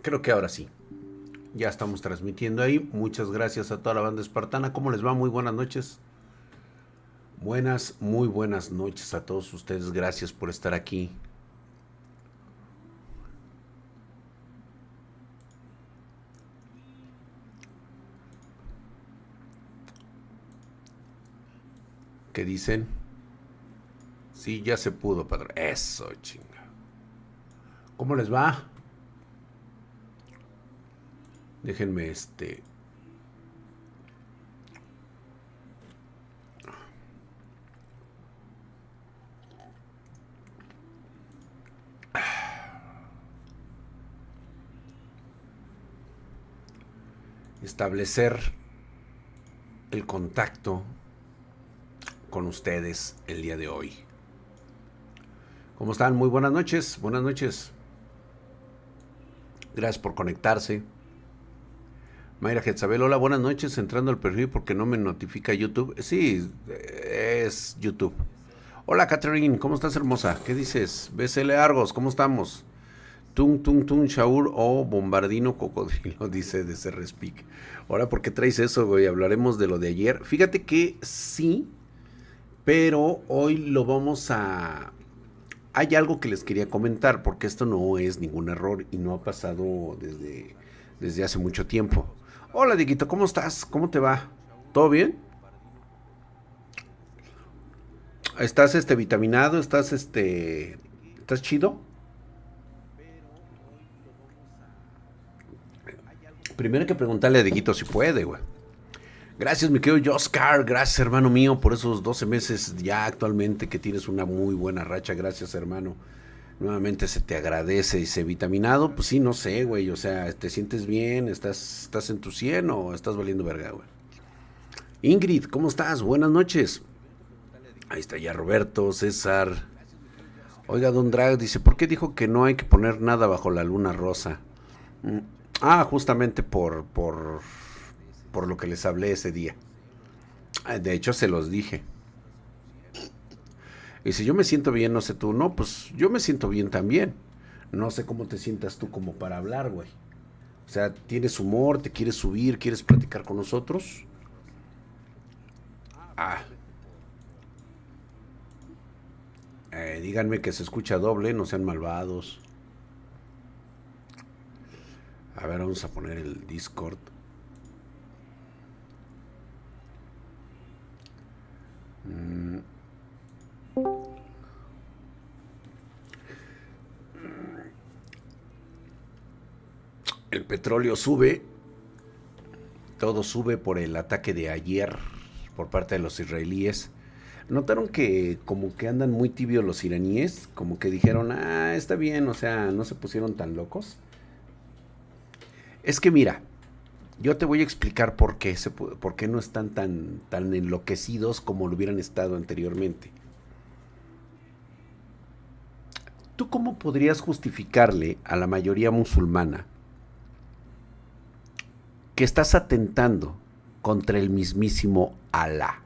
Creo que ahora sí. Ya estamos transmitiendo ahí. Muchas gracias a toda la banda espartana. ¿Cómo les va? Muy buenas noches. Muy buenas noches a todos ustedes. Gracias por estar aquí. ¿Qué dicen? Sí, ya se pudo, padre. Eso, chinga. ¿Cómo les va? Déjenme establecer el contacto con ustedes el día de hoy. ¿Cómo están? Muy buenas noches. Buenas noches. Gracias por conectarse. Mayra Getzabel, hola, buenas noches. Entrando al perfil porque no me notifica YouTube. Sí, es YouTube. Hola, Catherine, ¿cómo estás, hermosa? ¿Qué dices? BCL Argos, ¿cómo estamos? Tung, tung, tung, Shaur o Bombardino Cocodrilo, dice de Cerrespeak. Ahora, ¿por qué traes eso, güey? Hablaremos de lo de ayer. Fíjate que sí, pero hoy lo vamos a... Hay algo que les quería comentar, porque esto no es ningún error y no ha pasado desde hace mucho tiempo. Hola, Dieguito, ¿cómo estás? ¿Cómo te va? ¿Todo bien? ¿Estás vitaminado? ¿Estás chido? Primero hay que preguntarle a Dieguito si puede, güey. Gracias, mi querido Oscar. Gracias, hermano mío, por esos 12 meses ya actualmente que tienes una muy buena racha. Gracias, hermano. Nuevamente se te agradece. Y se vitaminado, pues sí, no sé, güey. O sea, ¿te sientes bien? ¿Estás en tu 100 o estás valiendo verga, güey? Ingrid, ¿cómo estás? Buenas noches. Ahí está ya Roberto, César. Oiga, Don Drag dice, ¿por qué dijo que no hay que poner nada bajo la luna rosa? Mm, justamente por lo que les hablé ese día. De hecho, se los dije. Y si yo me siento bien, no sé tú, no, pues yo me siento bien también. No sé cómo te sientas tú como para hablar, güey. O sea, ¿tienes humor? ¿Te quieres subir? ¿Quieres platicar con nosotros? Ah, díganme que se escucha doble, no sean malvados. A ver, vamos a poner el Discord. Mm, el petróleo sube, todo sube por el ataque de ayer por parte de los israelíes. ¿Notaron que como que andan muy tibios los iraníes? Como que dijeron, está bien, o sea, no se pusieron tan locos. Es que mira, yo te voy a explicar por qué no están tan enloquecidos como lo hubieran estado anteriormente. ¿Tú cómo podrías justificarle a la mayoría musulmana que estás atentando contra el mismísimo Alá?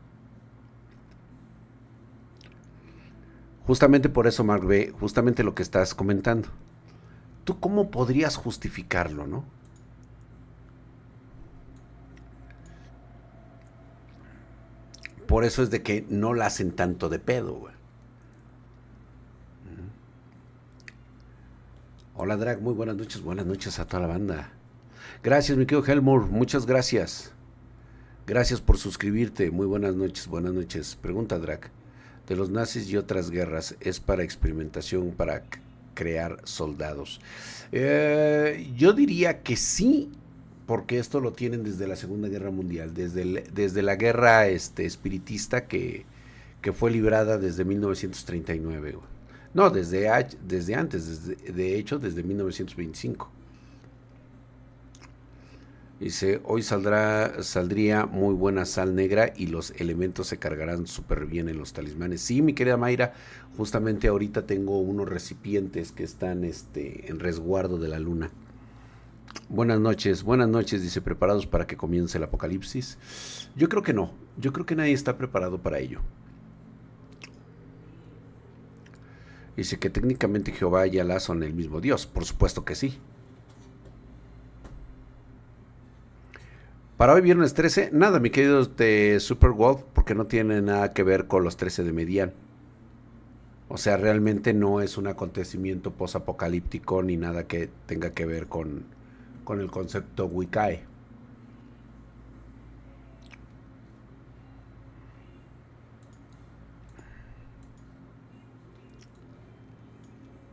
Justamente por eso, Mark B., justamente lo que estás comentando. ¿Tú cómo podrías justificarlo, no? Por eso es de que no la hacen tanto de pedo, güey. Hola, Drag, muy buenas noches a toda la banda. Gracias, mi querido Helmur, muchas gracias. Gracias por suscribirte, muy buenas noches, buenas noches. Pregunta, Drag, de los nazis y otras guerras, ¿es para experimentación, para crear soldados? Yo diría que sí, porque esto lo tienen desde la Segunda Guerra Mundial, desde la guerra espiritista que fue librada desde 1939. Güey. No, desde antes, de hecho, desde 1925. Dice, hoy saldría muy buena sal negra y los elementos se cargarán súper bien en los talismanes. Sí, mi querida Mayra, justamente ahorita tengo unos recipientes que están en resguardo de la luna. Buenas noches, dice, ¿preparados para que comience el apocalipsis? Yo creo que no, yo creo que nadie está preparado para ello. Dice que técnicamente Jehová y Alá son el mismo Dios, por supuesto que sí. Para hoy viernes 13, nada, mi querido Super Wolf, porque no tiene nada que ver con los 13 de Median. O sea, realmente no es un acontecimiento posapocalíptico ni nada que tenga que ver con el concepto Wiccae.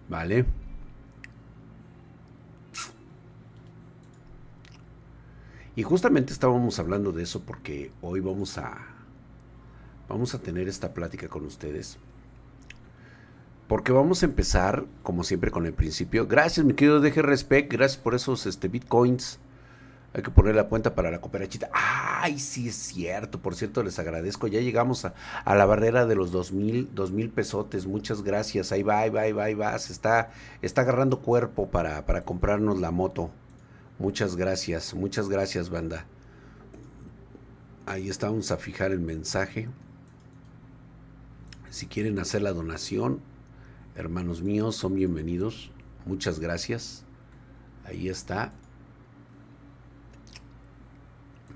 ¿Vale? Y justamente estábamos hablando de eso porque hoy vamos a tener esta plática con ustedes. Porque vamos a empezar, como siempre, con el principio. Gracias, mi querido DG Respect. Gracias por esos bitcoins. Hay que poner la cuenta para la cooperachita. Ay, sí es cierto. Por cierto, les agradezco. Ya llegamos a la barrera de los 2,000 pesotes. Muchas gracias. Ahí va, ahí va, ahí va, ahí va. Está agarrando cuerpo para comprarnos la moto. Muchas gracias, banda. Ahí está, vamos a fijar el mensaje. Si quieren hacer la donación, hermanos míos, son bienvenidos. Muchas gracias. Ahí está.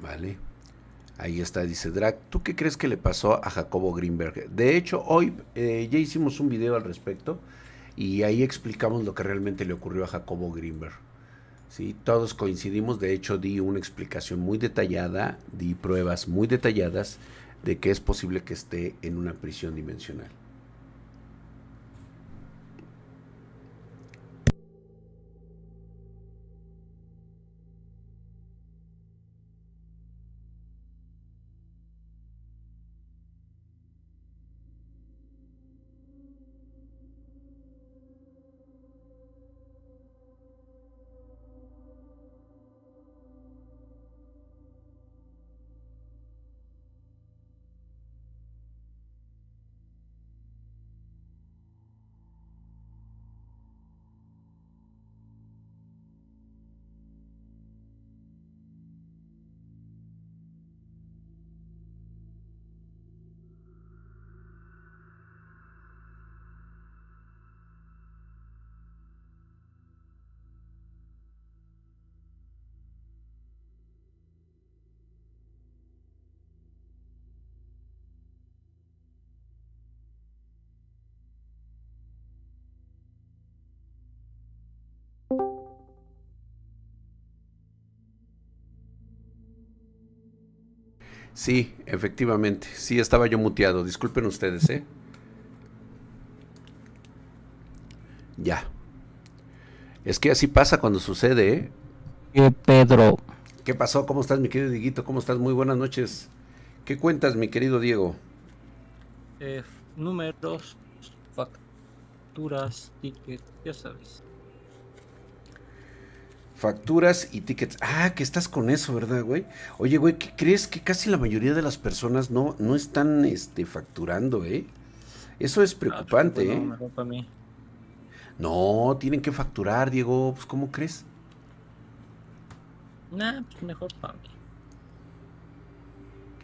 Vale. Ahí está, dice Drag. ¿Tú qué crees que le pasó a Jacobo Greenberg? De hecho, hoy ya hicimos un video al respecto y ahí explicamos lo que realmente le ocurrió a Jacobo Greenberg. ¿Sí? Todos coincidimos, de hecho di una explicación muy detallada, di pruebas muy detalladas de que es posible que esté en una prisión dimensional. Sí, efectivamente. Sí, estaba yo muteado. Disculpen ustedes, ¿eh? Ya. Es que así pasa cuando sucede, ¿eh? ¿Qué Pedro? ¿Qué pasó? ¿Cómo estás, mi querido Dieguito? ¿Cómo estás? Muy buenas noches. ¿Qué cuentas, mi querido Diego? Números, facturas, tickets, ya sabes. Facturas y tickets. Ah, que estás con eso, ¿verdad, güey? Oye, güey, ¿qué crees? Que casi la mayoría de las personas no están facturando, ¿eh? Eso es Ah, pues qué preocupante, bueno, ¿eh? mejor para mí. No, tienen que facturar, Diego. Pues, ¿cómo crees? Nah, pues mejor para mí.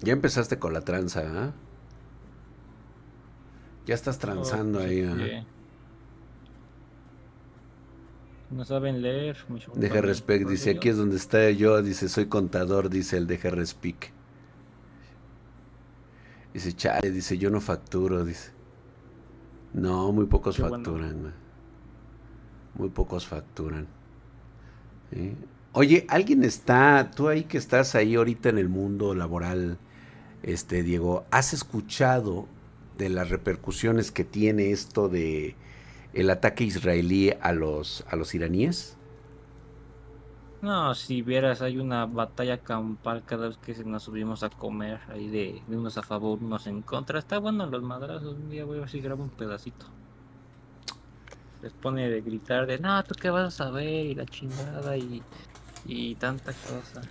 Ya empezaste con la tranza, ¿ah? Ya estás Oh, transando pues es ahí, ¿ah? que no saben leer, mejor para Deje mí. respect, Por eso dice, aquí yo. es donde está yo, dice, soy contador, dice el deje respect. Dice, chale, dice, yo no facturo, dice. No, muy pocos Qué bueno. facturan, güey. Muy pocos facturan. ¿Sí? Oye, ¿alguien está, tú ahí que estás ahí ahorita en el mundo laboral, Diego, has escuchado de las repercusiones que tiene esto de el ataque israelí a los iraníes? No, si vieras, hay una batalla campal cada vez que nos subimos a comer, ahí de unos a favor, unos en contra. Está bueno los madrazos. Un día voy a ver si grabo un pedacito. Les pone de gritar de, no, ¿tú qué vas a saber? Y la chingada y tanta cosa.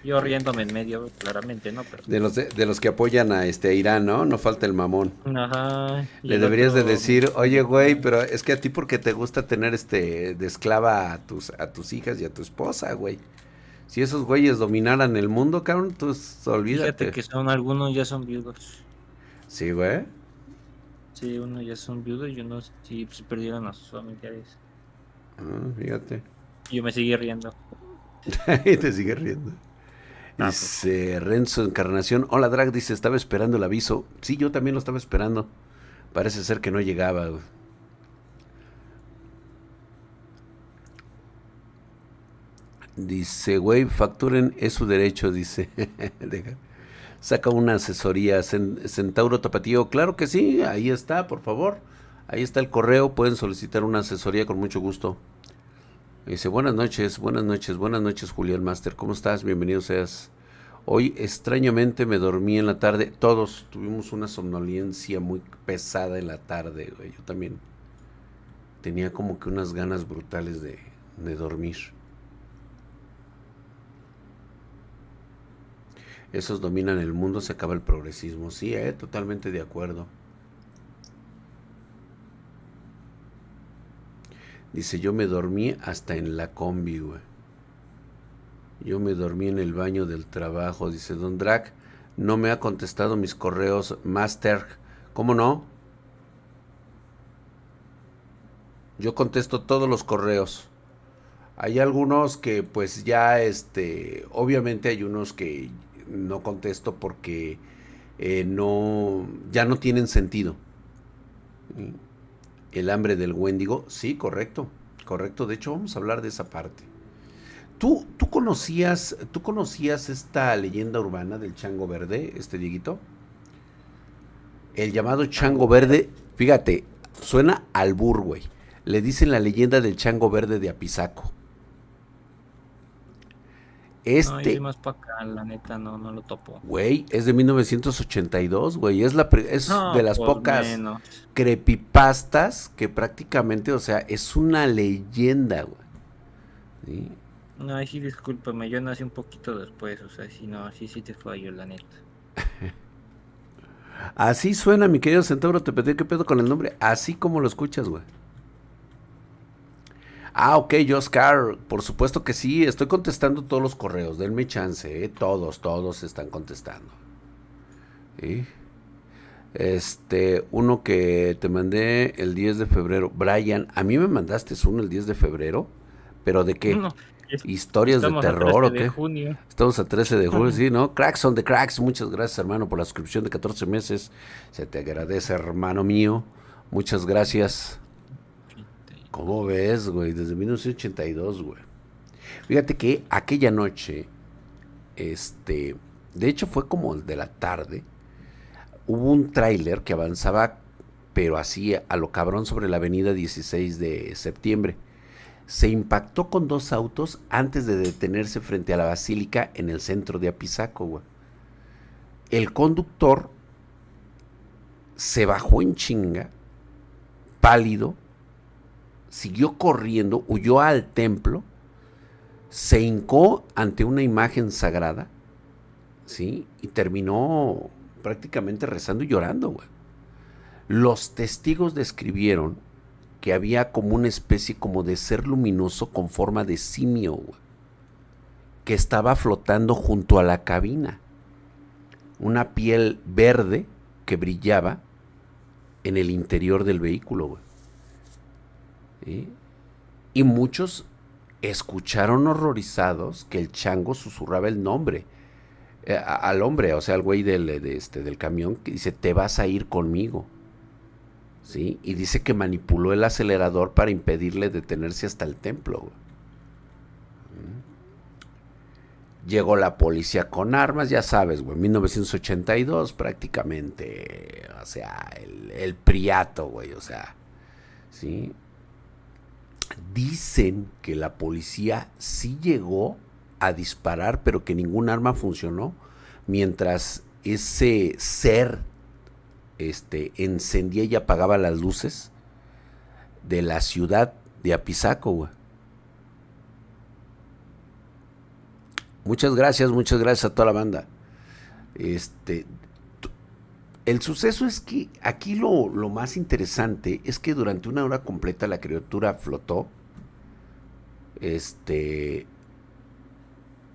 Yo riéndome en medio, claramente, ¿no? Pero, De los que apoyan a Irán, ¿no? No falta el mamón. ajá, y Le el deberías de otro decir, oye, güey, mexicano. pero es que a ti porque te gusta tener de esclava a tus hijas y a tu esposa, güey. Si esos güeyes dominaran el mundo, cabrón, pues Fíjate olvídate. que son algunos ya son viudos. Sí, güey. Sí, unos ya son viudos y unos sí, pues, perdieron a sus familiares. Ah, fíjate. Y yo me seguí riendo. Y te sigue riendo. Ah, pues. Dice Renzo Encarnación. Hola Drag, dice, estaba esperando el aviso. Sí, yo también lo estaba esperando. Parece ser que no llegaba, güey. Dice, güey, facturen, es su derecho, dice. Deja. Saca una asesoría. Centauro Tapatío, claro que sí, ahí está, por favor. Ahí está el correo, pueden solicitar una asesoría con mucho gusto. Dice, buenas noches, buenas noches, buenas noches, Julián Master. ¿Cómo estás? Bienvenido seas. Hoy extrañamente me dormí en la tarde. Todos tuvimos una somnolencia muy pesada en la tarde, güey. Yo también tenía como que unas ganas brutales de dormir. Esos dominan el mundo, se acaba el progresismo. Sí, totalmente de acuerdo. Dice, yo me dormí hasta en la combi, güey. Yo me dormí en el baño del trabajo. Dice, Don Drac, no me ha contestado mis correos, Master. ¿Cómo no? Yo contesto todos los correos. Hay algunos que pues ya, obviamente hay unos que no contesto porque no, ya no tienen sentido. El hambre del Wendigo, sí, correcto, correcto. De hecho, vamos a hablar de esa parte. ¿Tú conocías esta leyenda urbana del chango verde, Dieguito? El llamado chango verde, fíjate, suena albur, güey. Le dicen la leyenda del chango verde de Apizaco. No, yo soy Este, más para acá, la neta, no lo topo. güey, es de 1982, güey. Es de No, las pues pocas menos. creepypastas que prácticamente, o sea, es una leyenda, güey. ¿Sí? No, ahí sí, discúlpame, yo nací un poquito después, o sea, si no, así sí te fallo, la neta. Así suena, mi querido Centauro, te pedí qué pedo con el nombre. Así como lo escuchas, güey. Ah, ok, Oscar, por supuesto que sí, estoy contestando todos los correos, denme chance, todos están contestando. ¿Sí? Uno que te mandé el 10 de febrero. Brian, a mí me mandaste uno el 10 de febrero, pero ¿de qué? No, ¿Historias de estamos a terror 13 o de qué? junio. Estamos a 13 de julio, sí, ¿no? Cracks on the cracks, muchas gracias, hermano, por la suscripción de 14 meses. Se te agradece, hermano mío. Muchas gracias. ¿Cómo ves, güey? Desde 1982, güey. Fíjate que aquella noche, de hecho fue como de la tarde, hubo un tráiler que avanzaba, pero así a lo cabrón sobre la avenida 16 de septiembre. Se impactó con dos autos antes de detenerse frente a la basílica en el centro de Apizaco, güey. El conductor se bajó en chinga, pálido, siguió corriendo, huyó al templo, se hincó ante una imagen sagrada, ¿sí? Y terminó prácticamente rezando y llorando, güey. Los testigos describieron que había como una especie como de ser luminoso con forma de simio, güey, que estaba flotando junto a la cabina. Una piel verde que brillaba en el interior del vehículo, güey. ¿Sí? Y muchos escucharon horrorizados que el chango susurraba el nombre al hombre, o sea, al güey del camión, que dice, te vas a ir conmigo. ¿Sí? Y dice que manipuló el acelerador para impedirle detenerse hasta el templo, güey. Llegó la policía con armas, ya sabes, güey, 1982 prácticamente, o sea, el priato, güey, o sea, ¿sí? Dicen que la policía sí llegó a disparar, pero que ningún arma funcionó, mientras ese ser encendía y apagaba las luces de la ciudad de Apizaco, güey. Muchas gracias a toda la banda. El suceso es que aquí lo más interesante es que durante una hora completa la criatura flotó.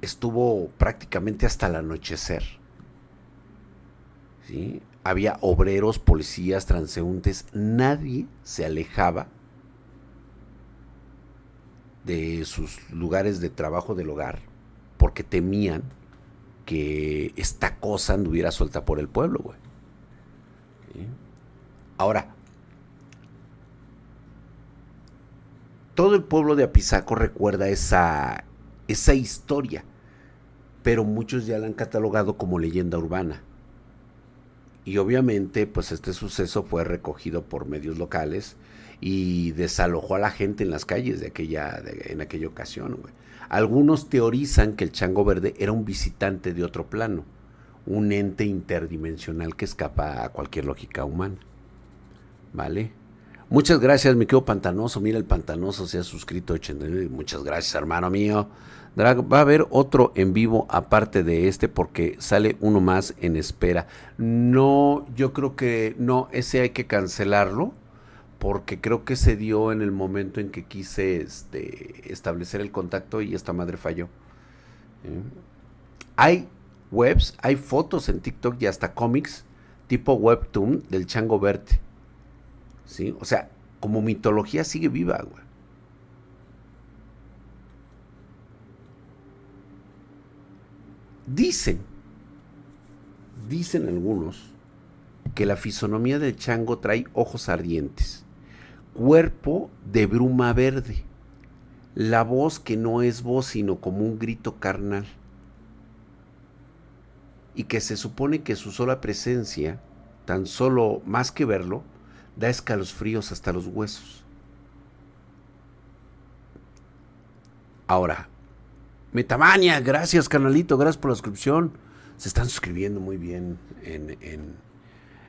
Estuvo prácticamente hasta el anochecer. ¿Sí? Había obreros, policías, transeúntes. Nadie se alejaba de sus lugares de trabajo del hogar porque temían que esta cosa anduviera suelta por el pueblo, güey. ¿Sí? Ahora, todo el pueblo de Apizaco recuerda esa historia, pero muchos ya la han catalogado como leyenda urbana. Y obviamente, pues este suceso fue recogido por medios locales y desalojó a la gente en las calles en aquella ocasión, güey. Algunos teorizan que el chango verde era un visitante de otro plano, un ente interdimensional que escapa a cualquier lógica humana. ¿Vale? Muchas gracias, mi querido Pantanoso. Mira, el Pantanoso se ha suscrito 89. Muchas gracias, hermano mío. Drag, va a haber otro en vivo aparte de este porque sale uno más en espera. No, yo creo que no, ese hay que cancelarlo porque creo que se dio en el momento en que quise establecer el contacto y esta madre falló. Hay webs, hay fotos en TikTok y hasta cómics tipo webtoon del chango verde. ¿Sí? O sea, como mitología sigue viva, güey. Dicen algunos que la fisonomía del chango trae ojos ardientes, cuerpo de bruma verde, la voz que no es voz sino como un grito carnal, y que se supone que su sola presencia, tan solo más que verlo, da escalofríos hasta los huesos. Ahora, Metamania, gracias carnalito, gracias por la suscripción. Se están suscribiendo muy bien en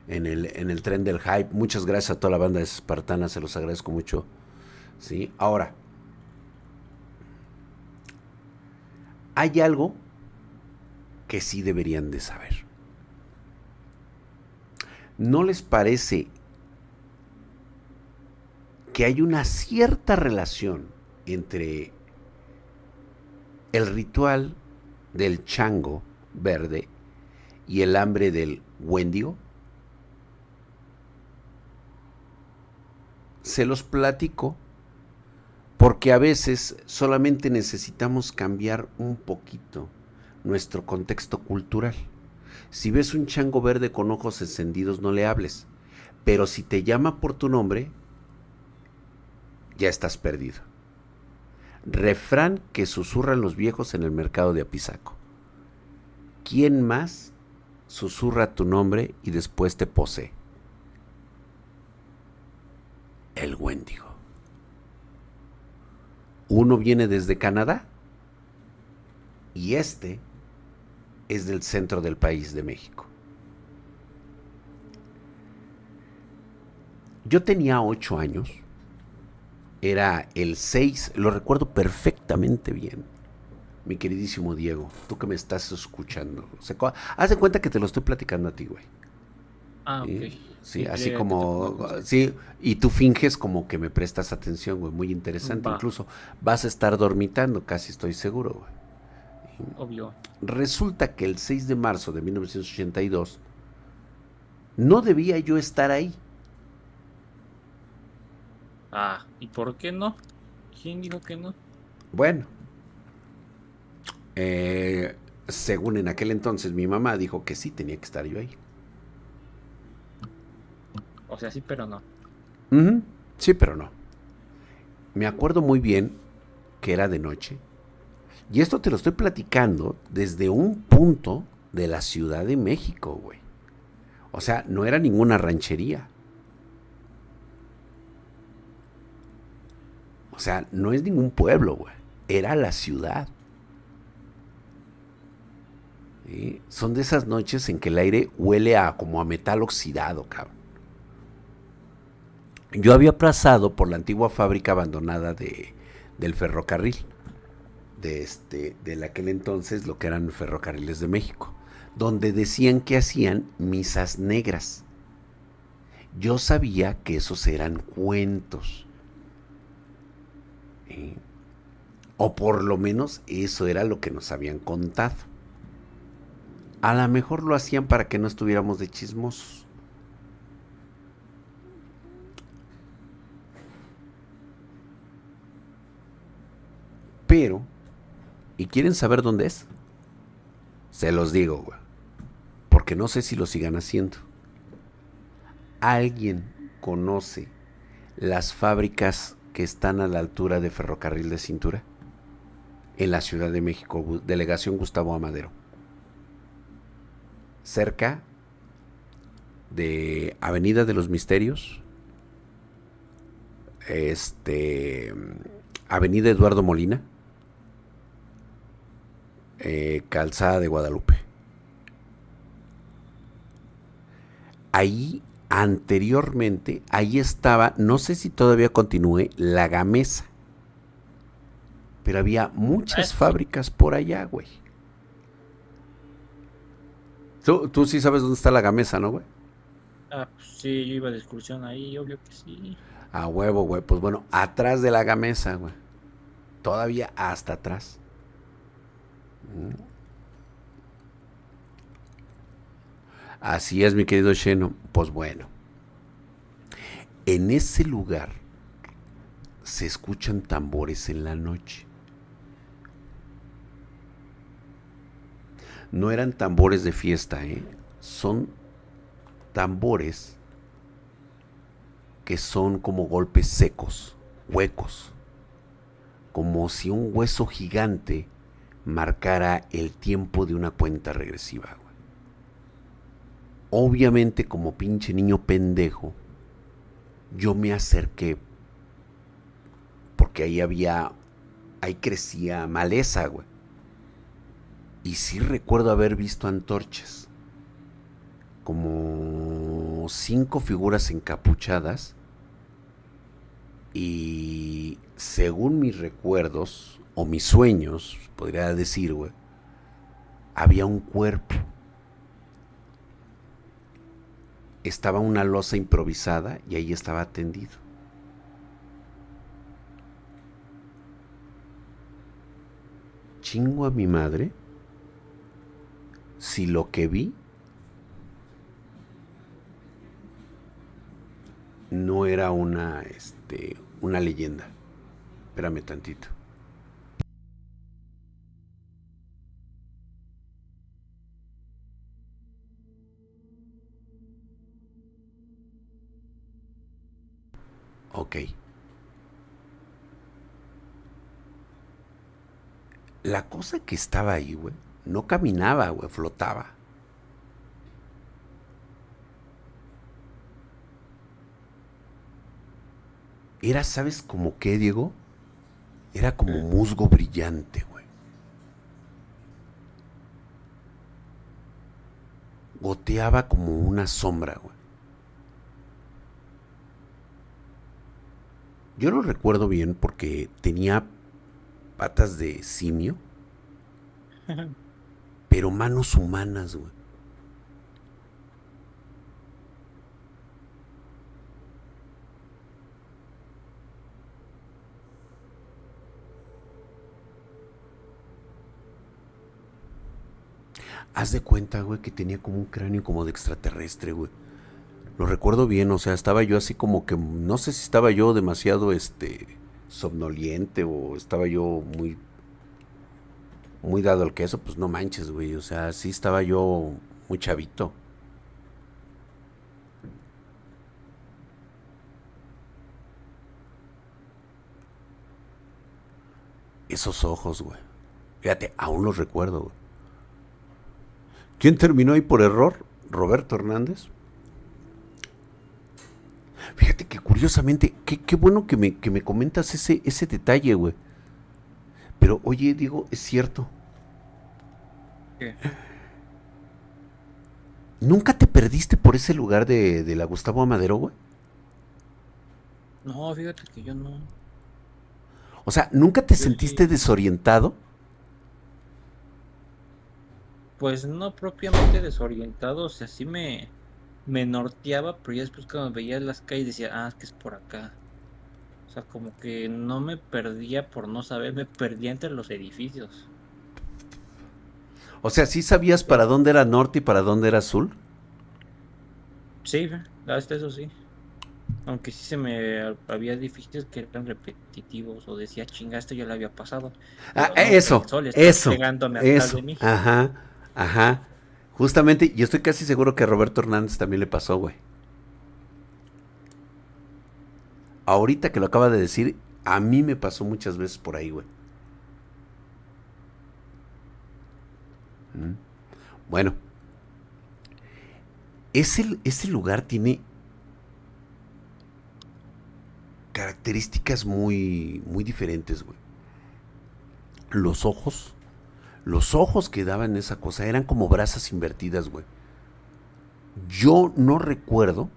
el tren del hype. Muchas gracias a toda la banda de Espartana, se los agradezco mucho. ¿Sí? Ahora, hay algo que sí deberían de saber. ¿No les parece que hay una cierta relación entre el ritual del chango verde y el hambre del Wendigo? Se los platico porque a veces solamente necesitamos cambiar un poquito nuestro contexto cultural. Si ves un chango verde con ojos encendidos, no le hables, pero si te llama por tu nombre, ya estás perdido. Refrán que susurran los viejos en el mercado de Apizaco. ¿Quién más susurra tu nombre y después te posee? El Wendigo. Uno viene desde Canadá y este es del centro del país de México. Yo tenía 8 años. Era el 6, lo recuerdo perfectamente bien. Mi queridísimo Diego, tú que me estás escuchando. Haz de cuenta que te lo estoy platicando a ti, güey. Ah, ¿Sí? ok. Sí, Sí, así creía que te como, ponía sí, y tú finges como que me prestas atención, güey, muy interesante. Va, Incluso vas a estar dormitando, casi estoy seguro, güey. obvio. Resulta que el 6 de marzo de 1982 no debía yo estar ahí. Ah, ¿y por qué no? ¿Quién dijo que no? Bueno, según en aquel entonces mi mamá dijo que sí tenía que estar yo ahí. O sea, sí, pero no. Sí, pero no. Me acuerdo muy bien que era de noche. Y esto te lo estoy platicando desde un punto de la Ciudad de México, güey. O sea, no era ninguna ranchería. O sea, no es ningún pueblo, güey. Era la ciudad. ¿Sí? Son de esas noches en que el aire huele como a metal oxidado, cabrón. Yo había pasado por la antigua fábrica abandonada del ferrocarril. De aquel entonces, lo que eran ferrocarriles de México. Donde decían que hacían misas negras. Yo sabía que esos eran cuentos. O por lo menos eso era lo que nos habían contado. A lo mejor lo hacían para que no estuviéramos de chismosos. Pero, ¿y quieren saber dónde es? Se los digo, güey. Porque no sé si lo sigan haciendo. ¿Alguien conoce las fábricas que están a la altura de Ferrocarril de Cintura? En la Ciudad de México, delegación Gustavo Amadero. Cerca de Avenida de los Misterios, Avenida Eduardo Molina, Calzada de Guadalupe. Ahí anteriormente, ahí estaba, no sé si todavía continúe, la Gamesa. Pero había muchas fábricas por allá, güey. Tú sí sabes dónde está la Gamesa, ¿no, güey? Ah, pues sí, yo iba de excursión ahí, obvio que sí. A huevo, güey. Pues bueno, atrás de la Gamesa, güey. Todavía hasta atrás. Así es, mi querido Sheno. Pues bueno. En ese lugar se escuchan tambores en la noche. No eran tambores de fiesta, ¿eh? Son tambores que son como golpes secos, huecos, como si un hueso gigante marcara el tiempo de una cuenta regresiva, güey. Obviamente, como pinche niño pendejo, yo me acerqué porque ahí crecía maleza, güey. Y sí recuerdo haber visto antorchas, como 5 figuras encapuchadas, y según mis recuerdos, o mis sueños, podría decir, güey, había un cuerpo. Estaba una losa improvisada y ahí estaba tendido. Chingo a mi madre si lo que vi no era una leyenda. Espérame tantito. Ok. La cosa que estaba ahí, güey, no caminaba, güey, flotaba. Era, ¿sabes como qué, Diego? Era como musgo brillante, güey. Goteaba como una sombra, güey. Yo lo recuerdo bien porque tenía patas de simio, pero manos humanas, güey. Haz de cuenta, güey, que tenía como un cráneo como de extraterrestre, güey. Lo recuerdo bien, o sea, estaba yo así como que, no sé si estaba yo demasiado, somnoliente o estaba yo muy dado al queso, pues no manches, güey, o sea, sí estaba yo muy chavito. Esos ojos, güey. Fíjate, aún los recuerdo, güey. ¿Quién terminó ahí por error? Roberto Hernández. Fíjate que curiosamente, qué bueno que me comentas ese detalle, güey. Pero oye, Diego, es cierto. ¿Qué? ¿Nunca te perdiste por ese lugar de la Gustavo Amadero, güey? No, fíjate que yo no. O sea, ¿nunca te Yo sentiste sí, desorientado? pues no propiamente desorientado, o sea, sí me norteaba, pero ya después cuando veía las calles decía, ah, es que es por acá. O sea, como que no me perdía por no saber, me perdía entre los edificios. O sea, ¿sí sabías para dónde era norte y para dónde era sur? Sí, hasta eso sí. Aunque sí había edificios que eran repetitivos o decía, chinga, esto ya lo había pasado. Ah, Digo, no, que el sol está eso, pegándome atrás eso. de mí. Ajá. Ajá. Justamente, yo estoy casi seguro que a Roberto Hernández también le pasó, güey. Ahorita que lo acaba de decir, a mí me pasó muchas veces por ahí, güey. Mm. Bueno, ese lugar tiene características muy diferentes, güey. Los ojos, los ojos que daban esa cosa eran como brasas invertidas, güey. Yo no recuerdo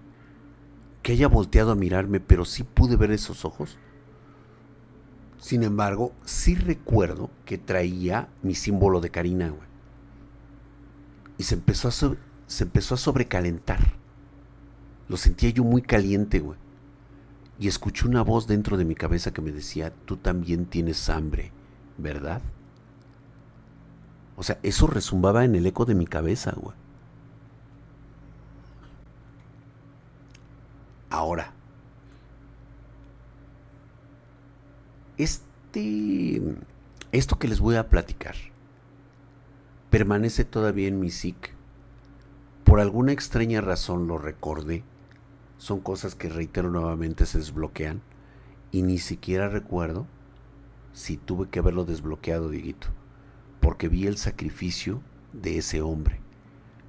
que haya volteado a mirarme, pero sí pude ver esos ojos. Sin embargo, sí recuerdo que traía mi símbolo de Karina, güey. Y se empezó a sobrecalentar. Lo sentía yo muy caliente, güey. Y escuché una voz dentro de mi cabeza que me decía, tú también tienes hambre, ¿verdad? O sea, eso resumbaba en el eco de mi cabeza, güey. Ahora, este, esto que les voy a platicar permanece todavía en mi psique. Por alguna extraña razón lo recordé. Son cosas que, reitero nuevamente, se desbloquean. Y ni siquiera recuerdo si tuve que haberlo desbloqueado, Dieguito. Porque vi el sacrificio de ese hombre.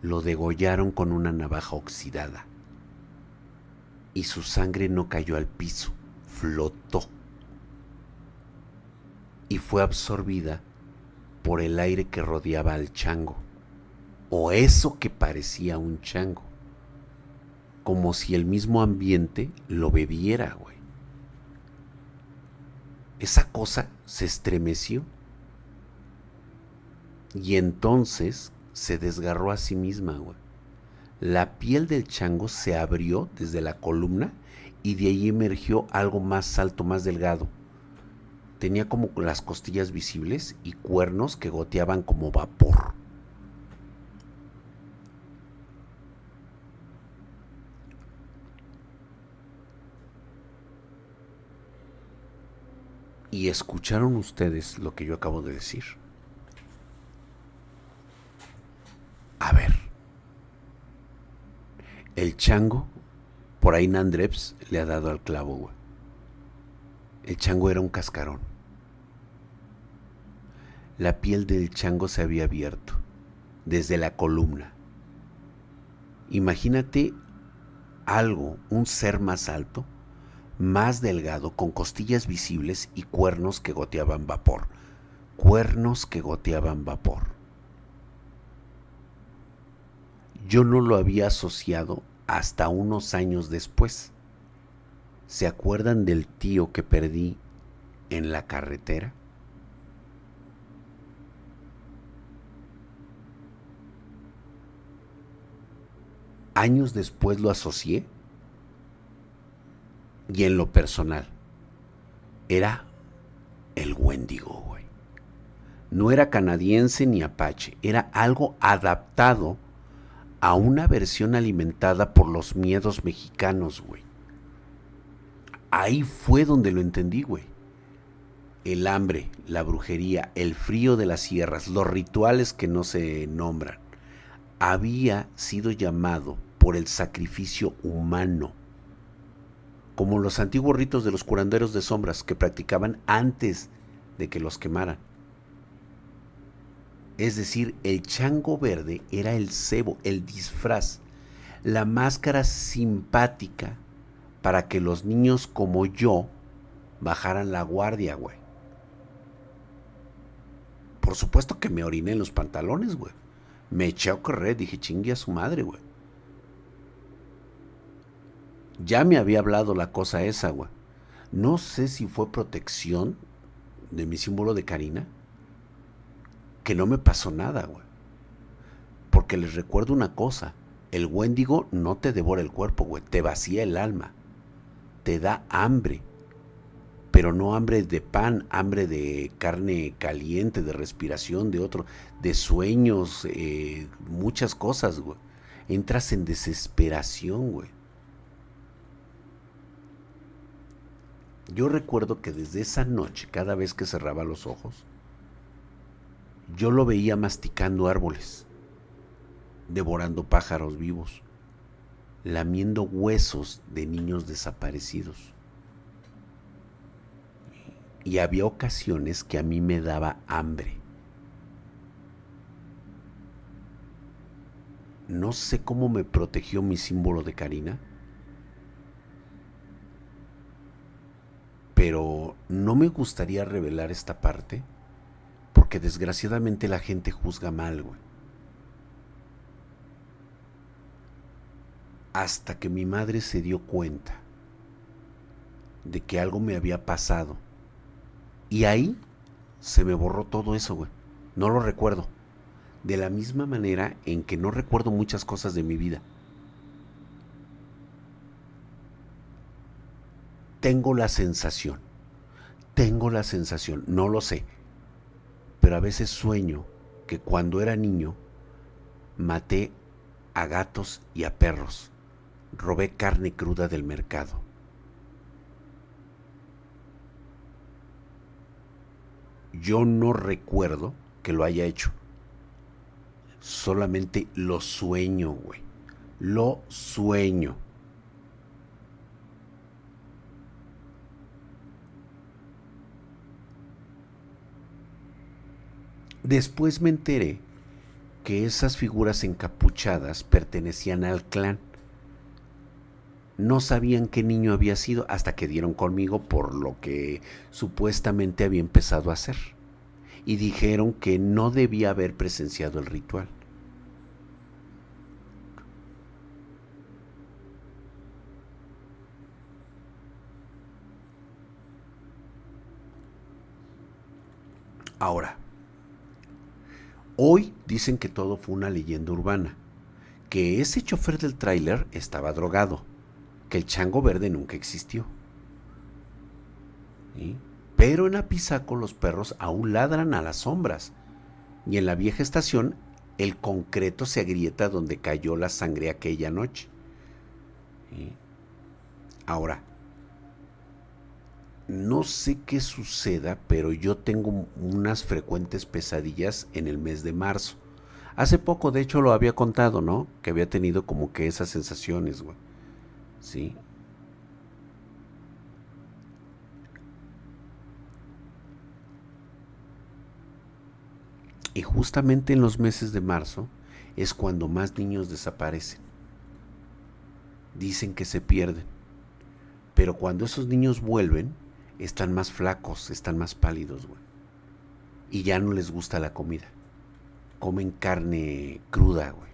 Lo degollaron con una navaja oxidada. Y su sangre no cayó al piso, flotó. Y fue absorbida por el aire que rodeaba al chango. O eso que parecía un chango. Como si el mismo ambiente lo bebiera, güey. Esa cosa se estremeció. Y entonces se desgarró a sí misma, güey. La piel del chango se abrió desde la columna y de ahí emergió algo más alto, más delgado. Tenía como las costillas visibles y cuernos que goteaban como vapor. Y escucharon ustedes lo que yo acabo de decir. A ver. El chango, por ahí Nandreps le ha dado al clavo, güey. El chango era un cascarón. La piel del chango se había abierto desde la columna. Imagínate algo, un ser más alto, más delgado, con costillas visibles y cuernos que goteaban vapor. Cuernos que goteaban vapor. Yo no lo había asociado hasta unos años después. ¿Se acuerdan del tío que perdí en la carretera? Años después lo asocié y en lo personal era el Wendigo, güey. No era canadiense ni apache, era algo adaptado a una versión alimentada por los miedos mexicanos, güey. Ahí fue donde lo entendí, güey. El hambre, la brujería, el frío de las sierras, los rituales que no se nombran, había sido llamado por el sacrificio humano, como los antiguos ritos de los curanderos de sombras que practicaban antes de que los quemaran. Es decir, el chango verde era el cebo, el disfraz, la máscara simpática para que los niños como yo bajaran la guardia, güey. Por supuesto que me oriné en los pantalones, güey. Me eché a correr, dije, chingue a su madre, güey. Ya me había hablado la cosa esa, güey. No sé si fue protección de mi símbolo de Karina, que no me pasó nada, güey. Porque les recuerdo una cosa, el Wendigo no te devora el cuerpo, güey, te vacía el alma, te da hambre, pero no hambre de pan, hambre de carne caliente, de respiración, de otro, de sueños, muchas cosas, güey. Entras en desesperación, güey. Yo recuerdo que desde esa noche, cada vez que cerraba los ojos, yo lo veía masticando árboles. devorando pájaros vivos, lamiendo huesos de niños desaparecidos. Y había ocasiones que a mí me daba hambre. No sé cómo me protegió mi símbolo de Karina, pero no me gustaría revelar esta parte porque desgraciadamente la gente juzga mal, güey. Hasta que mi madre se dio cuenta de que algo me había pasado. Y ahí se me borró todo eso, güey. No lo recuerdo. De la misma manera en que no recuerdo muchas cosas de mi vida. Tengo la sensación, no lo sé, pero a veces sueño que cuando era niño maté a gatos y a perros, robé carne cruda del mercado. Yo no recuerdo que lo haya hecho, solamente lo sueño, güey, lo sueño. Después me enteré que esas figuras encapuchadas pertenecían al clan. No sabían qué niño había sido hasta que dieron conmigo por lo que supuestamente había empezado a hacer. Y dijeron que no debía haber presenciado el ritual. Ahora, hoy dicen que todo fue una leyenda urbana, que ese chofer del tráiler estaba drogado, que el chango verde nunca existió. ¿Sí? Pero en Apizaco los perros aún ladran a las sombras, y en la vieja estación el concreto se agrieta donde cayó la sangre aquella noche. ¿Sí? Ahora, no sé qué suceda, pero yo tengo unas frecuentes pesadillas en el mes de marzo. Hace poco, de hecho, lo había contado, ¿no? Que había tenido como que esas sensaciones, güey. Sí. Y justamente en los meses de marzo es cuando más niños desaparecen. Dicen que se pierden. Pero cuando esos niños vuelven, están más flacos, están más pálidos, güey. Y ya no les gusta la comida. Comen carne cruda, güey.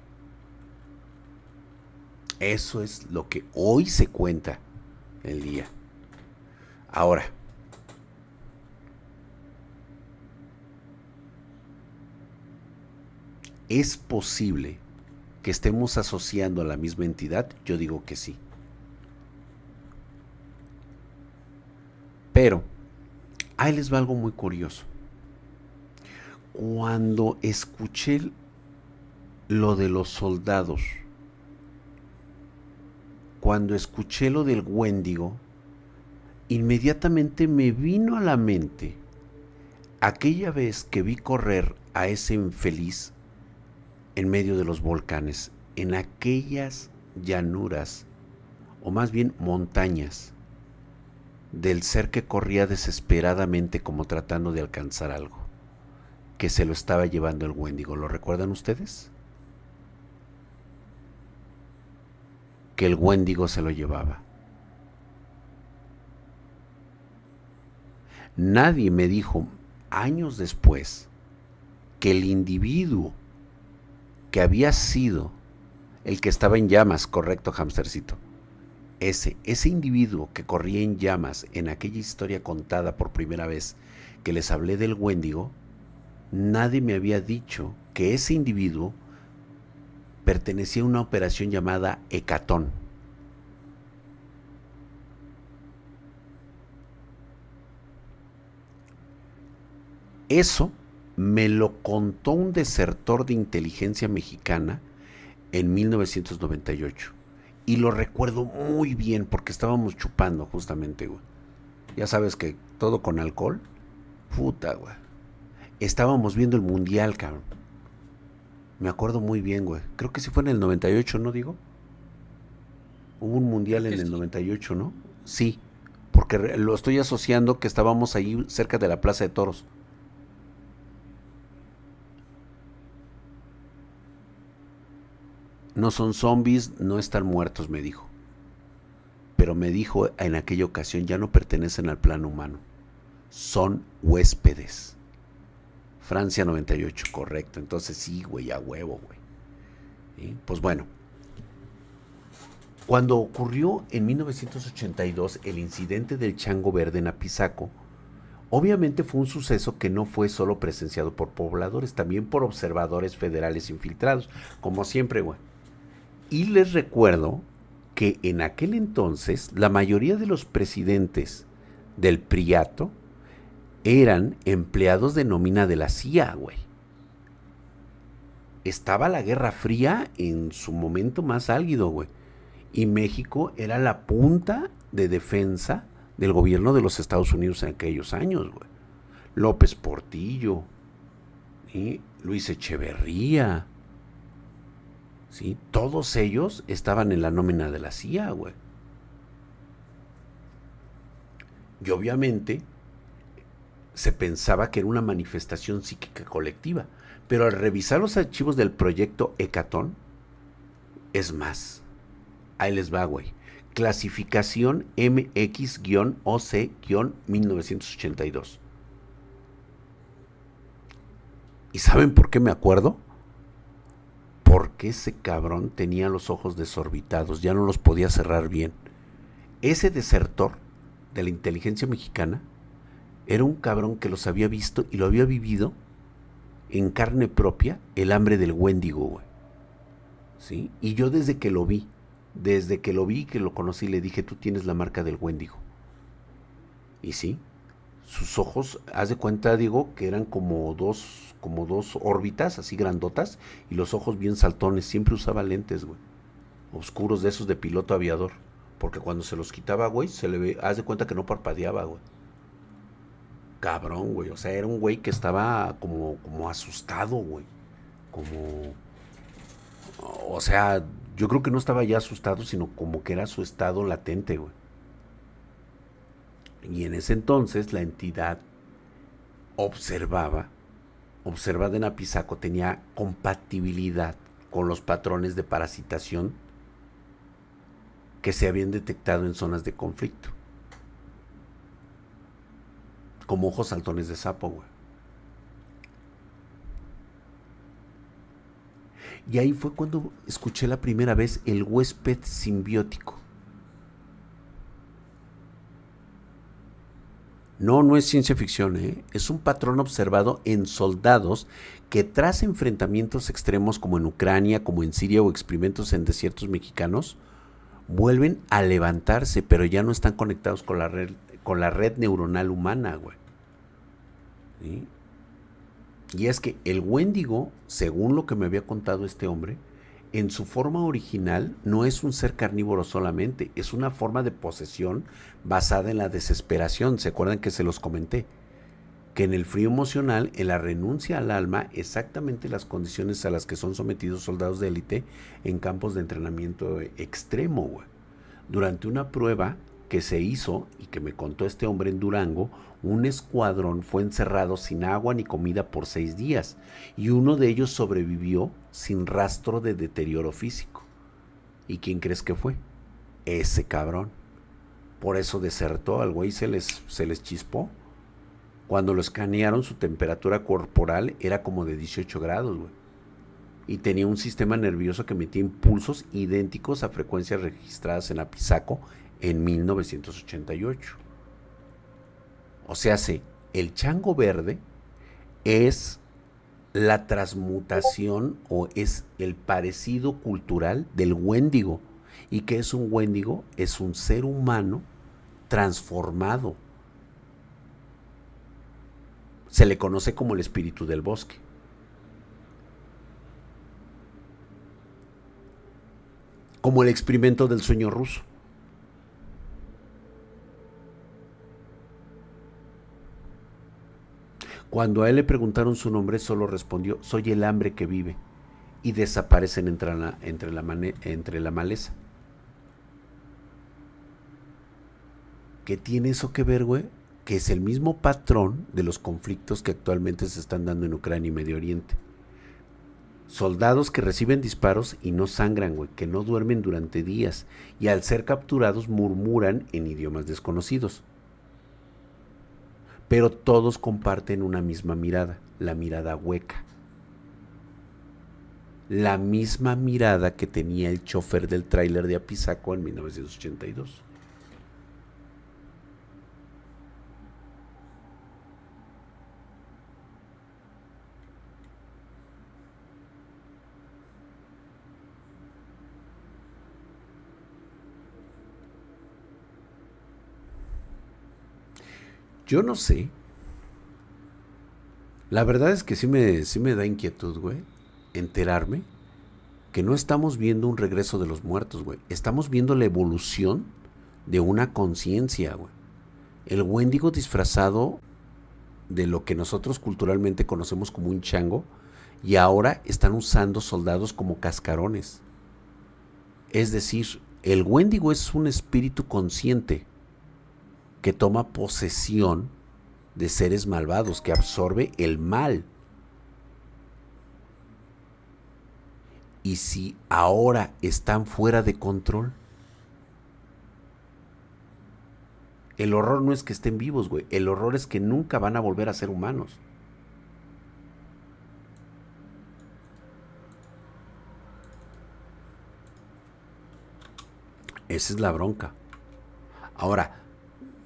Eso es lo que hoy se cuenta el día. Ahora, ¿es posible que estemos asociando a la misma entidad? Yo digo que sí. Pero, ahí les va algo muy curioso. Cuando escuché lo de los soldados, cuando escuché lo del Wendigo, inmediatamente me vino a la mente aquella vez que vi correr a ese infeliz en medio de los volcanes, en aquellas llanuras, o más bien montañas, del ser que corría desesperadamente como tratando de alcanzar algo, que se lo estaba llevando el Wendigo. ¿Lo recuerdan ustedes? Que el Wendigo se lo llevaba. Nadie me dijo años después que el individuo que había sido el que estaba en llamas, correcto, hamstercito, ese individuo que corría en llamas en aquella historia contada por primera vez que les hablé del Wendigo, nadie me había dicho que ese individuo pertenecía a una operación llamada Hecatón. Eso me lo contó un desertor de inteligencia mexicana en 1998. Y lo recuerdo muy bien porque estábamos chupando justamente, güey. Ya sabes que todo con alcohol. Puta, güey. Estábamos viendo el mundial, cabrón. Me acuerdo muy bien, güey. Creo que sí fue en el 98, ¿no, digo? Hubo un Creo mundial que en el sí. 98, ¿no? Sí, porque lo estoy asociando que estábamos ahí cerca de la Plaza de Toros. No son zombies, no están muertos, me dijo. Pero me dijo en aquella ocasión, ya no pertenecen al plano humano. Son huéspedes. Francia 98, correcto. Entonces sí, güey, a huevo, güey. ¿Sí? Pues bueno, cuando ocurrió en 1982 el incidente del chango verde en Apizaco, obviamente fue un suceso que no fue solo presenciado por pobladores, también por observadores federales infiltrados, como siempre, güey. Y les recuerdo que en aquel entonces la mayoría de los presidentes del Priato eran empleados de nómina de la CIA, güey. Estaba la Guerra Fría en su momento más álgido, güey. Y México era la punta de defensa del gobierno de los Estados Unidos en aquellos años, güey. López Portillo, ¿sí? Luis Echeverría, ¿sí? Todos ellos estaban en la nómina de la CIA, güey. Y obviamente se pensaba que era una manifestación psíquica colectiva. Pero al revisar los archivos del proyecto Hecatón, es más, ahí les va, güey. Clasificación MX-OC-1982. ¿Y saben por qué me acuerdo? Porque ese cabrón tenía los ojos desorbitados, ya no los podía cerrar bien. Ese desertor de la inteligencia mexicana era un cabrón que los había visto y lo había vivido en carne propia el hambre del Wendigo, güey. ¿Sí? Y yo desde que lo vi y que lo conocí, le dije, tú tienes la marca del Wendigo. Y sí, sus ojos, haz de cuenta, digo, que eran como dos órbitas así grandotas y los ojos bien saltones. Siempre usaba lentes, güey, oscuros de esos de piloto aviador. Porque cuando se los quitaba, güey, se le ve, haz de cuenta que no parpadeaba, güey. Cabrón, güey. O sea, era un güey que estaba como asustado, güey. Como, o sea, yo creo que no estaba ya asustado, sino como que era su estado latente, güey. Y en ese entonces la entidad observaba, observada en Apizaco, tenía compatibilidad con los patrones de parasitación que se habían detectado en zonas de conflicto. Como ojos saltones de sapo, güey. Y ahí fue cuando escuché la primera vez el huésped simbiótico. No, no es ciencia ficción, ¿eh? Es un patrón observado en soldados que tras enfrentamientos extremos como en Ucrania, como en Siria o experimentos en desiertos mexicanos, vuelven a levantarse, pero ya no están conectados con la red neuronal humana, güey. ¿Sí? Y es que el Wendigo, según lo que me había contado este hombre, en su forma original no es un ser carnívoro solamente, es una forma de posesión basada en la desesperación. ¿Se acuerdan que se los comenté? Que en el frío emocional, en la renuncia al alma, exactamente las condiciones a las que son sometidos soldados de élite en campos de entrenamiento extremo, güey. Durante una prueba que se hizo y que me contó este hombre en Durango, un escuadrón fue encerrado sin agua ni comida por 6 días y uno de ellos sobrevivió sin rastro de deterioro físico. ¿Y quién crees que fue? Ese cabrón. Por eso desertó, al güey se les chispó. Cuando lo escanearon, su temperatura corporal era como de 18 grados, güey. Y tenía un sistema nervioso que emitía impulsos idénticos a frecuencias registradas en Apizaco en 1988. O sea, el chango verde es la transmutación o es el parecido cultural del Wendigo. ¿Y qué es un Wendigo? Es un ser humano transformado. Se le conoce como el espíritu del bosque. Como el experimento del sueño ruso. Cuando a él le preguntaron su nombre, solo respondió, soy el hambre que vive. y desaparecen entre la maleza. ¿Qué tiene eso que ver, güey? Que es el mismo patrón de los conflictos que actualmente se están dando en Ucrania y Medio Oriente. Soldados que reciben disparos y no sangran, güey, que no duermen durante días y al ser capturados murmuran en idiomas desconocidos. Pero todos comparten una misma mirada, la mirada hueca. La misma mirada que tenía el chofer del tráiler de Apizaco en 1982. Yo no sé. La verdad es que sí me da inquietud, güey, enterarme que no estamos viendo un regreso de los muertos, güey. Estamos viendo la evolución de una conciencia, güey. El Wendigo disfrazado de lo que nosotros culturalmente conocemos como un chango y ahora están usando soldados como cascarones. Es decir, el Wendigo es un espíritu consciente que toma posesión de seres malvados, que absorbe el mal. Y si ahora están fuera de control, el horror no es que estén vivos, güey. El horror es que nunca van a volver a ser humanos. Esa es la bronca. Ahora,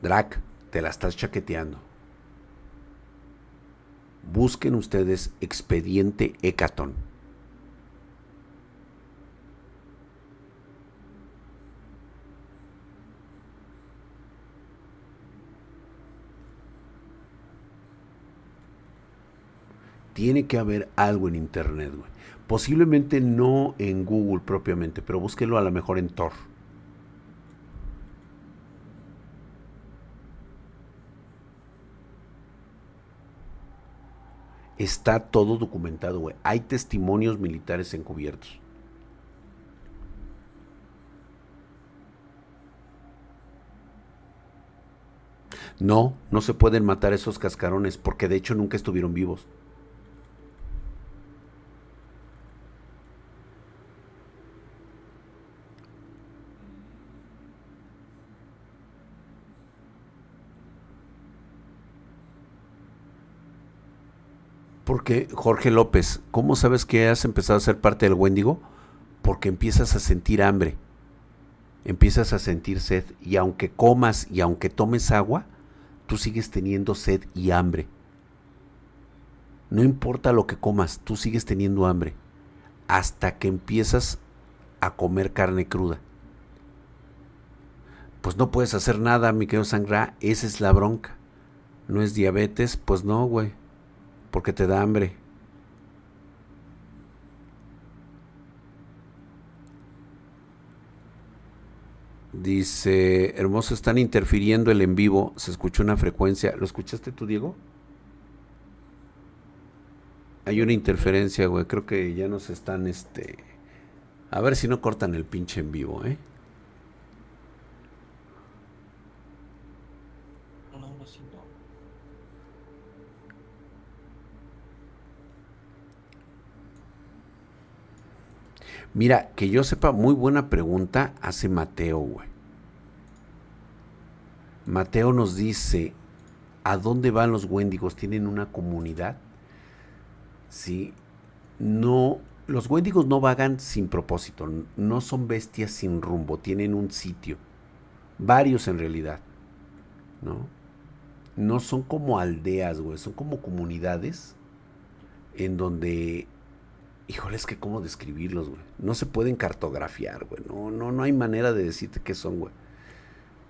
Drac, te la estás chaqueteando. Busquen ustedes Expediente Hécaton. Tiene que haber algo en internet, güey. Posiblemente no en Google propiamente, pero búsquenlo a lo mejor en Tor. Está todo documentado, güey. Hay testimonios militares encubiertos. No, no se pueden matar esos cascarones porque de hecho nunca estuvieron vivos. Porque, Jorge López, ¿cómo sabes que has empezado a ser parte del Wendigo? Porque empiezas a sentir hambre, empiezas a sentir sed, y aunque comas y aunque tomes agua, tú sigues teniendo sed y hambre. No importa lo que comas, tú sigues teniendo hambre, hasta que empiezas a comer carne cruda. Pues no puedes hacer nada, mi querido Sangra, esa es la bronca. ¿No es diabetes? Pues no, güey, porque te da hambre. Dice, hermoso, están interfiriendo el en vivo, se escuchó una frecuencia. ¿Lo escuchaste tú, Diego? Hay una interferencia, güey, creo que ya nos están, a ver si no cortan el pinche en vivo, ¿eh? No, si no. Mira, que yo sepa, muy buena pregunta hace Mateo, güey. Mateo nos dice, ¿a dónde van los Wendigos? ¿Tienen una comunidad? Sí. No, los Wendigos no vagan sin propósito, no son bestias sin rumbo, tienen un sitio. Varios en realidad, ¿no? No son como aldeas, güey, son como comunidades en donde, híjole, es que cómo describirlos, güey. No se pueden cartografiar, güey. No hay manera de decirte qué son, güey.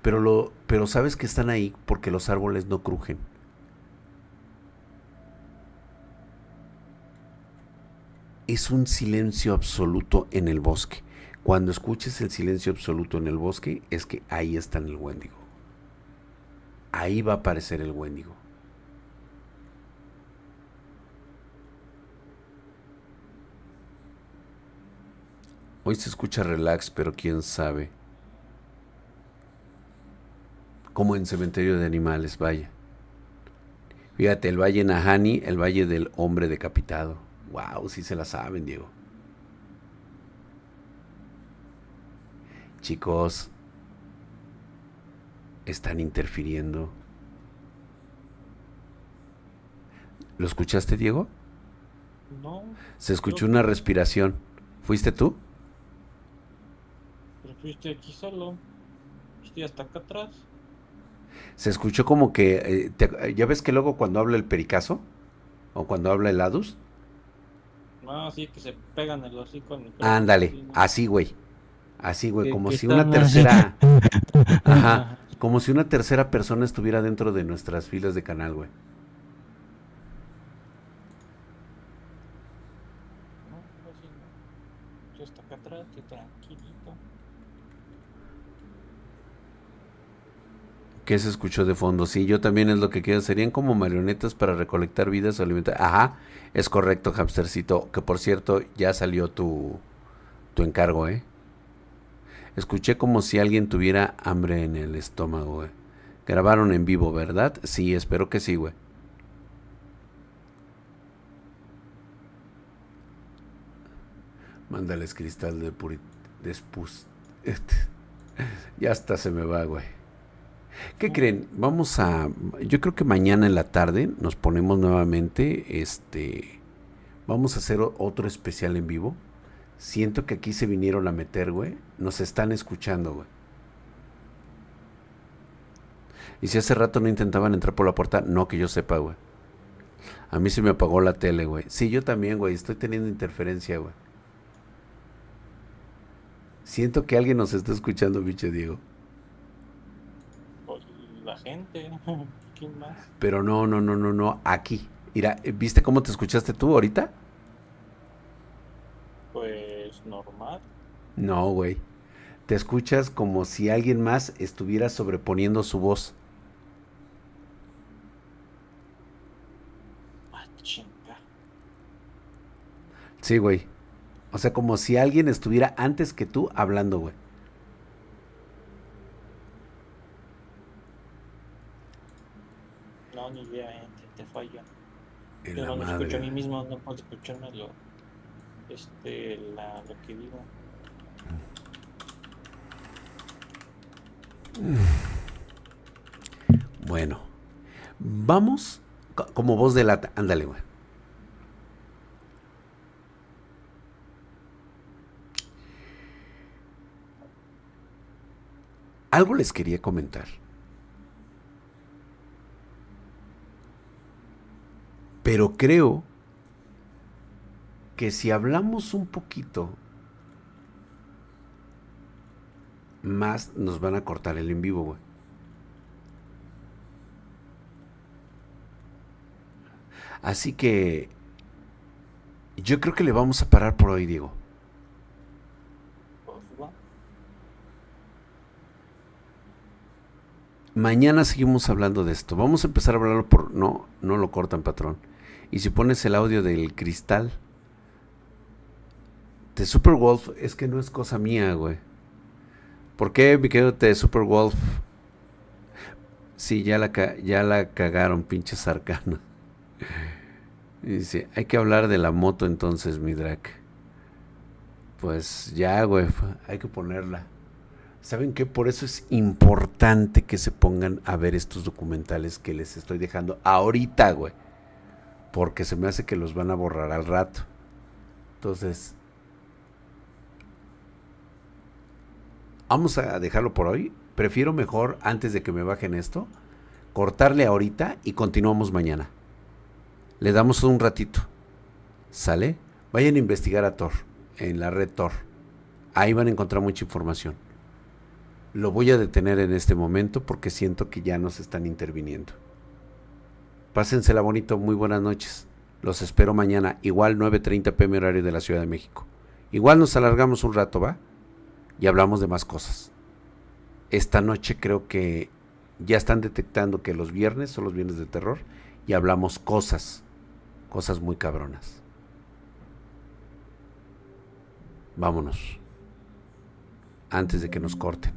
Pero sabes que están ahí porque los árboles no crujen. Es un silencio absoluto en el bosque. Cuando escuches el silencio absoluto en el bosque, es que ahí está el Wendigo. Ahí va a aparecer el Wendigo. Hoy se escucha relax, pero quién sabe. Como en Cementerio de Animales, vaya. Fíjate, el Valle Nahani, el Valle del Hombre Decapitado. Wow, sí se la saben, Diego. Chicos, están interfiriendo. ¿Lo escuchaste, Diego? No, Se escuchó yo una respiración. ¿Fuiste tú? pero fuiste aquí solo. Estoy hasta acá atrás. Se escuchó como que... ¿ya ves que luego cuando habla el pericazo? ¿O cuando habla el adus? No, sí, que se pegan el hocico al micrófono. Ándale, Sí, ¿no? así, güey. Así, güey, como Que si una están así. tercera... Ajá, Ajá. como si una tercera persona estuviera dentro de nuestras filas de canal, güey. No, así no. Yo hasta acá atrás, estoy tranquilito. ¿Qué se escuchó de fondo? Sí, yo también es lo que quiero. Serían como marionetas para recolectar vidas o alimentar. Ajá, es correcto, hamstercito. Que por cierto, ya salió tu encargo, ¿eh? Escuché como si alguien tuviera hambre en el estómago, güey. Grabaron en vivo, ¿verdad? Sí, espero que sí, güey. Mándales cristal de Despus. Ya hasta se me va, güey. ¿Qué creen? Vamos a... Yo creo que mañana en la tarde nos ponemos nuevamente, vamos a hacer otro especial en vivo. Siento que aquí se vinieron a meter, güey. Nos están escuchando, güey. Y si hace rato no intentaban entrar por la puerta, no que yo sepa, güey. A mí se me apagó la tele, güey. Sí, yo también, güey. Estoy teniendo interferencia, güey. Siento que alguien nos está escuchando, bicho Diego. Pues la gente. ¿Quién más? Pero no. Aquí. Mira, ¿viste cómo te escuchaste tú ahorita? Pues normal. No, güey. Te escuchas como si alguien más estuviera sobreponiendo su voz. Ah, chinga. Sí, güey. O sea, como si alguien estuviera antes que tú hablando, güey. No, ni idea, te fallo. En Yo la no me escucho a madre. mí mismo, no puedo escucharme lo que digo. Bueno. Vamos como voz de lata. Ándale, güey. Algo les quería comentar. Pero creo que si hablamos un poquito más, nos van a cortar el en vivo, güey. Así que yo creo que le vamos a parar por hoy, Diego. Pues va. Mañana seguimos hablando de esto. Vamos a empezar a hablarlo por... No, no lo cortan, patrón. Y si pones el audio del cristal de Superwolf, es que no es cosa mía, güey. ¿Por qué, mi querido de Superwolf? Sí, ya la cagaron, pinches arcanos. Dice, hay que hablar de la moto entonces, mi Drac. Pues ya, güey, hay que ponerla. ¿Saben qué? Por eso es importante que se pongan a ver estos documentales que les estoy dejando ahorita, güey. Porque se me hace que los van a borrar al rato. Entonces, vamos a dejarlo por hoy. Prefiero mejor, antes de que me bajen esto, cortarle ahorita y continuamos mañana. Le damos un ratito. ¿Sale? Vayan a investigar a Tor en la red Tor. Ahí van a encontrar mucha información. Lo voy a detener en este momento porque siento que ya nos están interviniendo. Pásensela bonito, muy buenas noches. Los espero mañana, igual 9:30 p.m. horario de la Ciudad de México. Igual nos alargamos un rato, ¿va? Y hablamos de más cosas. Esta noche creo que ya están detectando que los viernes son los viernes de terror y hablamos cosas muy cabronas. Vámonos. antes de que nos corten.